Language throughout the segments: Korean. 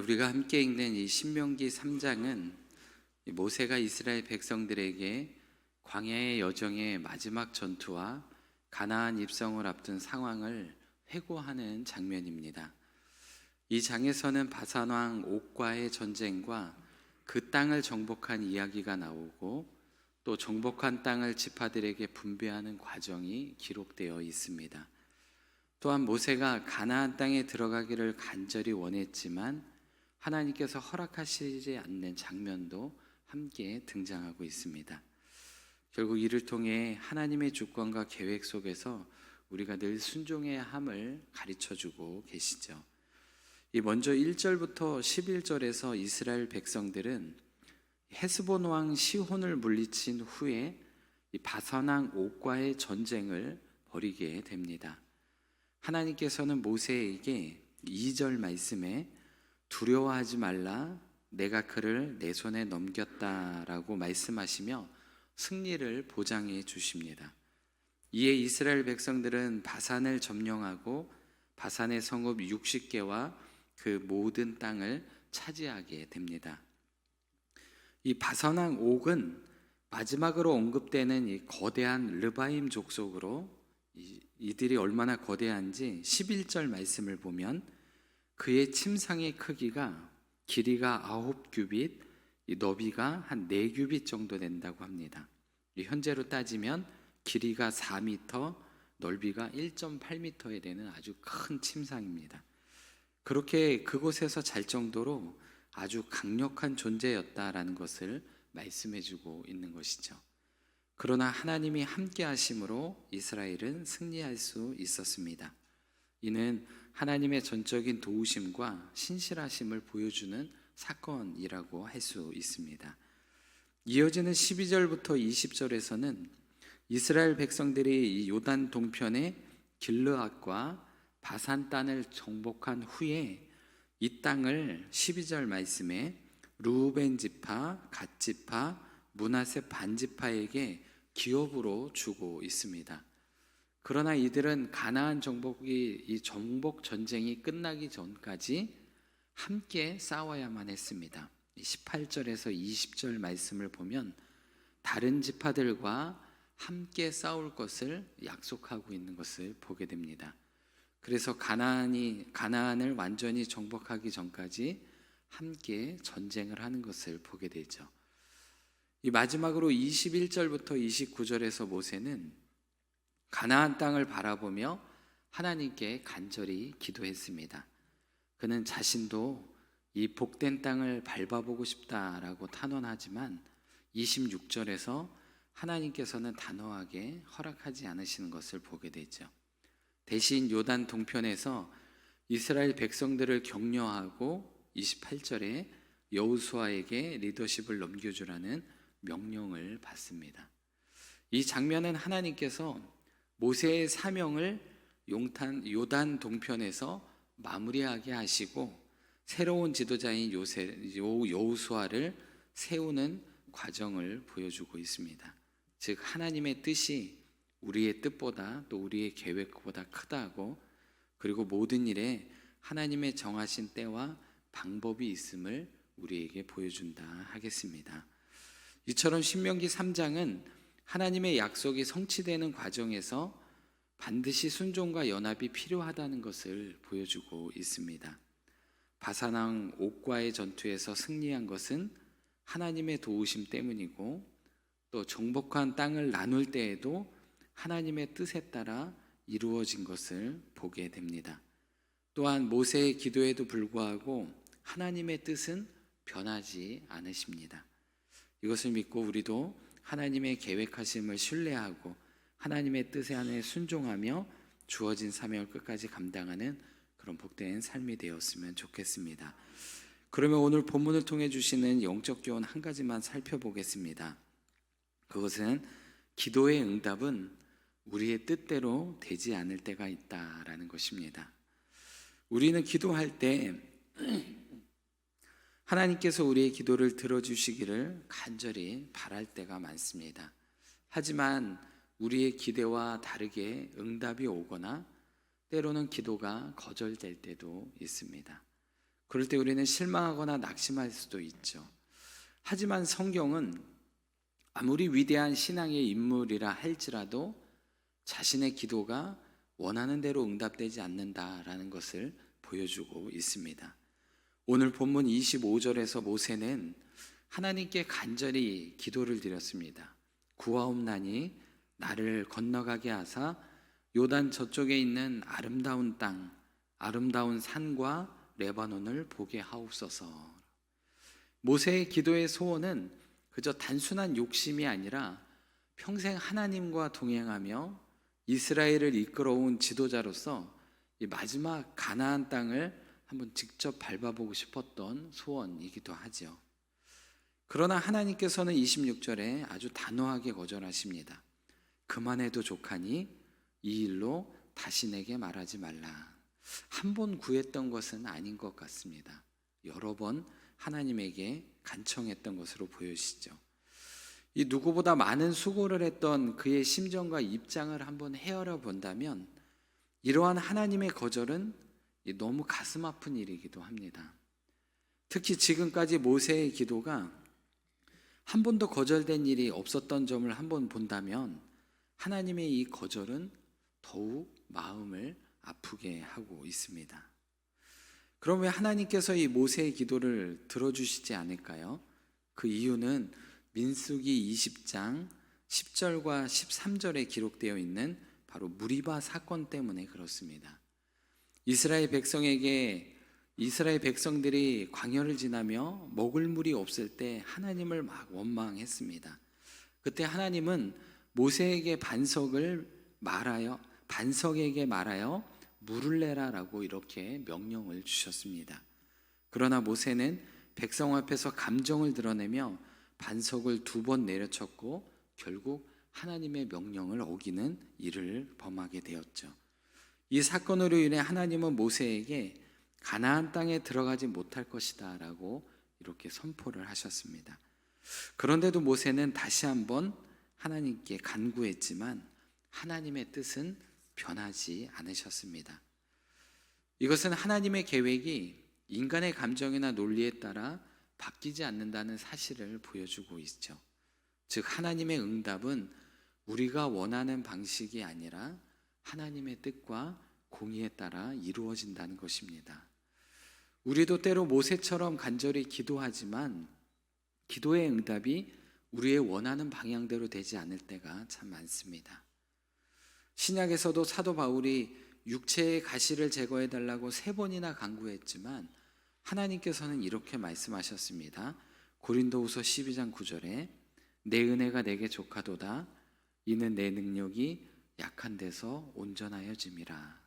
우리가 함께 읽는 이 신명기 3장은 모세가 이스라엘 백성들에게 광야의 여정의 마지막 전투와 가나안 입성을 앞둔 상황을 회고하는 장면입니다. 이 장에서는 바산 왕 옥과의 전쟁과 그 땅을 정복한 이야기가 나오고 또 정복한 땅을 지파들에게 분배하는 과정이 기록되어 있습니다. 또한 모세가 가나안 땅에 들어가기를 간절히 원했지만 하나님께서 허락하시지 않는 장면도 함께 등장하고 있습니다. 결국 이를 통해 하나님의 주권과 계획 속에서 우리가 늘 순종해야 함을 가르쳐주고 계시죠. 먼저 1절부터 11절에서 이스라엘 백성들은 헤스본 왕 시혼을 물리친 후에 바산 왕 옥과의 전쟁을 벌이게 됩니다. 하나님께서는 모세에게 2절 말씀에 두려워하지 말라, 내가 그를 내 손에 넘겼다라고 말씀하시며 승리를 보장해 주십니다. 이에 이스라엘 백성들은 바산을 점령하고 바산의 성읍 60개와 그 모든 땅을 차지하게 됩니다. 이 바산 왕 옥은 마지막으로 언급되는 이 거대한 르바임 족속으로 이들이 얼마나 거대한지 11절 말씀을 보면 그의 침상의 크기가 길이가 9규빗, 너비가 한 4규빗 정도 된다고 합니다. 현재로 따지면 길이가 4m, 넓이가 1.8m에 되는 아주 큰 침상입니다. 그렇게 그곳에서 잘 정도로 아주 강력한 존재였다라는 것을 말씀해주고 있는 것이죠. 그러나 하나님이 함께 하심으로 이스라엘은 승리할 수 있었습니다. 이는 하나님의 전적인 도우심과 신실하심을 보여주는 사건이라고 할 수 있습니다. 이어지는 12절부터 20절에서는 이스라엘 백성들이 이 요단 동편의 길르앗과 바산 땅을 정복한 후에 이 땅을 12절 말씀에 르우벤 지파, 갓 지파, 므낫세 반 지파에게 기업으로 주고 있습니다. 그러나 이들은 가나안 정복이 이 정복 전쟁이 끝나기 전까지 함께 싸워야만 했습니다. 18절에서 20절 말씀을 보면 다른 지파들과 함께 싸울 것을 약속하고 있는 것을 보게 됩니다. 그래서 가나안을 완전히 정복하기 전까지 함께 전쟁을 하는 것을 보게 되죠. 이 마지막으로 21절부터 29절에서 모세는 가나안 땅을 바라보며 하나님께 간절히 기도했습니다. 그는 자신도 이 복된 땅을 밟아보고 싶다라고 탄원하지만 26절에서 하나님께서는 단호하게 허락하지 않으시는 것을 보게 되죠. 대신 요단 동편에서 이스라엘 백성들을 격려하고 28절에 여호수아에게 리더십을 넘겨주라는 명령을 받습니다. 이 장면은 하나님께서 모세의 사명을 요단 동편에서 마무리하게 하시고 새로운 지도자인 여호수아를 세우는 과정을 보여주고 있습니다. 즉 하나님의 뜻이 우리의 뜻보다 또 우리의 계획보다 크다고, 그리고 모든 일에 하나님의 정하신 때와 방법이 있음을 우리에게 보여준다 하겠습니다. 이처럼 신명기 3장은 하나님의 약속이 성취되는 과정에서 반드시 순종과 연합이 필요하다는 것을 보여주고 있습니다. 바산 왕 옥과의 전투에서 승리한 것은 하나님의 도우심 때문이고, 또 정복한 땅을 나눌 때에도 하나님의 뜻에 따라 이루어진 것을 보게 됩니다. 또한 모세의 기도에도 불구하고 하나님의 뜻은 변하지 않으십니다. 이것을 믿고 우리도 하나님의 계획하심을 신뢰하고 하나님의 뜻에 안에 순종하며 주어진 사명을 끝까지 감당하는 그런 복된 삶이 되었으면 좋겠습니다. 그러면 오늘 본문을 통해 주시는 영적 교훈 한 가지만 살펴보겠습니다. 그것은 기도의 응답은 우리의 뜻대로 되지 않을 때가 있다라는 것입니다. 우리는 기도할 때 하나님께서 우리의 기도를 들어주시기를 간절히 바랄 때가 많습니다. 하지만 우리의 기대와 다르게 응답이 오거나 때로는 기도가 거절될 때도 있습니다. 그럴 때 우리는 실망하거나 낙심할 수도 있죠. 하지만 성경은 아무리 위대한 신앙의 인물이라 할지라도 자신의 기도가 원하는 대로 응답되지 않는다라는 것을 보여주고 있습니다. 오늘 본문 25절에서 모세는 하나님께 간절히 기도를 드렸습니다. 구하옵나니 나를 건너가게 하사 요단 저쪽에 있는 아름다운 땅, 아름다운 산과 레바논을 보게 하옵소서. 모세의 기도의 소원은 그저 단순한 욕심이 아니라 평생 하나님과 동행하며 이스라엘을 이끌어온 지도자로서 이 마지막 가나안 땅을 한번 직접 밟아보고 싶었던 소원이기도 하죠. 그러나 하나님께서는 26절에 아주 단호하게 거절하십니다. 그만해도 족하니 이 일로 다시 내게 말하지 말라. 한 번 구했던 것은 아닌 것 같습니다. 여러 번 하나님에게 간청했던 것으로 보여지죠. 이 누구보다 많은 수고를 했던 그의 심정과 입장을 한번 헤아려 본다면 이러한 하나님의 거절은 너무 가슴 아픈 일이기도 합니다. 특히 지금까지 모세의 기도가 한 번도 거절된 일이 없었던 점을 한번 본다면 하나님의 이 거절은 더욱 마음을 아프게 하고 있습니다. 그럼 왜 하나님께서 이 모세의 기도를 들어주시지 않을까요? 그 이유는 민수기 20장 10절과 13절에 기록되어 있는 바로 무리바 사건 때문에 그렇습니다. 이스라엘 백성들이 광야를 지나며 먹을 물이 없을 때 하나님을 막 원망했습니다. 그때 하나님은 모세에게 반석에게 말하여 물을 내라라고 이렇게 명령을 주셨습니다. 그러나 모세는 백성 앞에서 감정을 드러내며 반석을 2번 내려쳤고 결국 하나님의 명령을 어기는 일을 범하게 되었죠. 이 사건으로 인해 하나님은 모세에게 가나안 땅에 들어가지 못할 것이다 라고 이렇게 선포를 하셨습니다. 그런데도 모세는 다시 한번 하나님께 간구했지만 하나님의 뜻은 변하지 않으셨습니다. 이것은 하나님의 계획이 인간의 감정이나 논리에 따라 바뀌지 않는다는 사실을 보여주고 있죠. 즉 하나님의 응답은 우리가 원하는 방식이 아니라 하나님의 뜻과 공의에 따라 이루어진다는 것입니다. 우리도 때로 모세처럼 간절히 기도하지만 기도의 응답이 우리의 원하는 방향대로 되지 않을 때가 참 많습니다. 신약에서도 사도 바울이 육체의 가시를 제거해 달라고 3번이나 간구했지만 하나님께서는 이렇게 말씀하셨습니다. 고린도후서 12장 9절에 내 은혜가 내게 족하도다 이는 내 능력이 약한 데서 온전하여짐이라.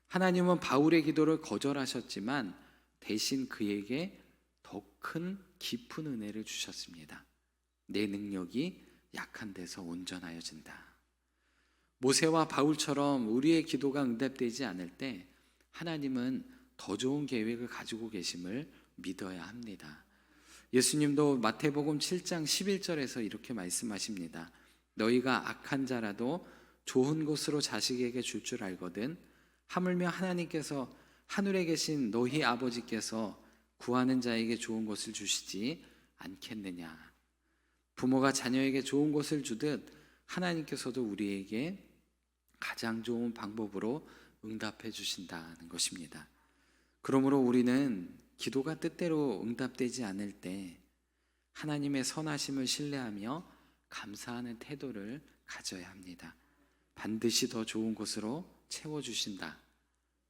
하나님은 바울의 기도를 거절하셨지만 대신 그에게 더 큰 깊은 은혜를 주셨습니다. 내 능력이 약한 데서 온전하여진다. 모세와 바울처럼 우리의 기도가 응답되지 않을 때 하나님은 더 좋은 계획을 가지고 계심을 믿어야 합니다. 예수님도 마태복음 7장 11절에서 이렇게 말씀하십니다. 너희가 악한 자라도 좋은 것으로 자식에게 줄 알거든 하물며 하나님께서 하늘에 계신 너희 아버지께서 구하는 자에게 좋은 것을 주시지 않겠느냐. 부모가 자녀에게 좋은 것을 주듯 하나님께서도 우리에게 가장 좋은 방법으로 응답해 주신다는 것입니다. 그러므로 우리는 기도가 뜻대로 응답되지 않을 때 하나님의 선하심을 신뢰하며 감사하는 태도를 가져야 합니다. 반드시 더 좋은 것으로 채워주신다.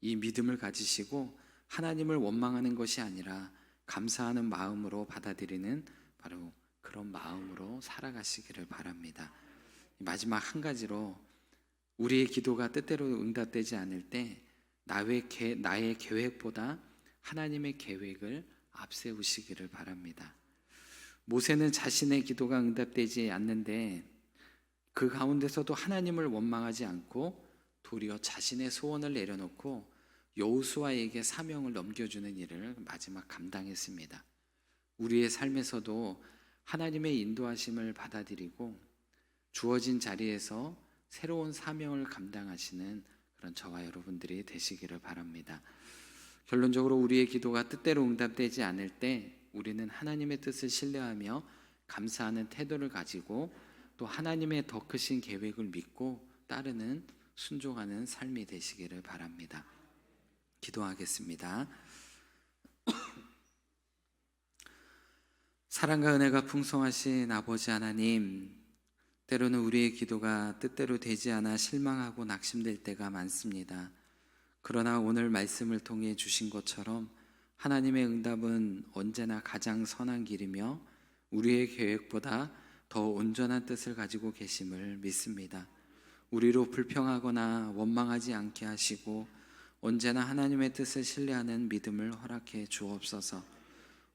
이 믿음을 가지시고 하나님을 원망하는 것이 아니라 감사하는 마음으로 받아들이는 바로 그런 마음으로 살아가시기를 바랍니다. 마지막 한 가지로 우리의 기도가 뜻대로 응답되지 않을 때 나의 계획보다 하나님의 계획을 앞세우시기를 바랍니다. 모세는 자신의 기도가 응답되지 않는데 그 가운데서도 하나님을 원망하지 않고 도리어 자신의 소원을 내려놓고 여호수아에게 사명을 넘겨주는 일을 마지막 감당했습니다. 우리의 삶에서도 하나님의 인도하심을 받아들이고 주어진 자리에서 새로운 사명을 감당하시는 그런 저와 여러분들이 되시기를 바랍니다. 결론적으로 우리의 기도가 뜻대로 응답되지 않을 때 우리는 하나님의 뜻을 신뢰하며 감사하는 태도를 가지고 또 하나님의 더 크신 계획을 믿고 따르는 순종하는 삶이 되시기를 바랍니다. 기도하겠습니다. 사랑과 은혜가 풍성하신 아버지 하나님, 때로는 우리의 기도가 뜻대로 되지 않아 실망하고 낙심될 때가 많습니다. 그러나 오늘 말씀을 통해 주신 것처럼 하나님의 응답은 언제나 가장 선한 길이며 우리의 계획보다 더 온전한 뜻을 가지고 계심을 믿습니다. 우리로 불평하거나 원망하지 않게 하시고 언제나 하나님의 뜻을 신뢰하는 믿음을 허락해 주옵소서.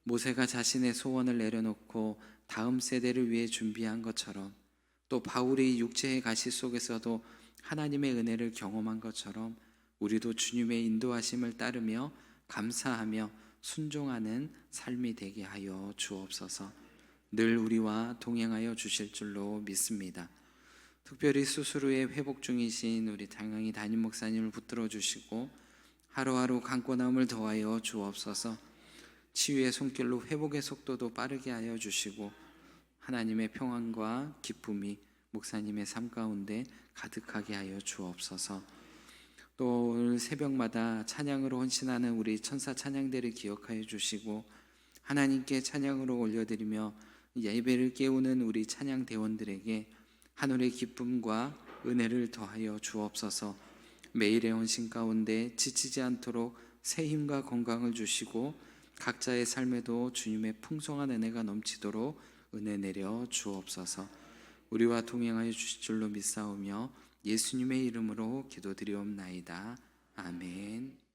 모세가 자신의 소원을 내려놓고 다음 세대를 위해 준비한 것처럼, 또 바울이 육체의 가시 속에서도 하나님의 은혜를 경험한 것처럼 우리도 주님의 인도하심을 따르며 감사하며 순종하는 삶이 되게 하여 주옵소서. 늘 우리와 동행하여 주실 줄로 믿습니다. 특별히 수술 후에 회복 중이신 우리 당양이 담임 목사님을 붙들어 주시고 하루하루 강권함을 더하여 주옵소서. 치유의 손길로 회복의 속도도 빠르게 하여 주시고 하나님의 평안과 기쁨이 목사님의 삶 가운데 가득하게 하여 주옵소서. 또 오늘 새벽마다 찬양으로 헌신하는 우리 천사 찬양대를 기억하여 주시고 하나님께 찬양으로 올려드리며 예배를 깨우는 우리 찬양 대원들에게 하늘의 기쁨과 은혜를 더하여 주옵소서. 매일의 헌신 가운데 지치지 않도록 새 힘과 건강을 주시고 각자의 삶에도 주님의 풍성한 은혜가 넘치도록 은혜 내려 주옵소서. 우리와 동행하여 주실 줄로 믿사오며 예수님의 이름으로 기도드리옵나이다. 아멘.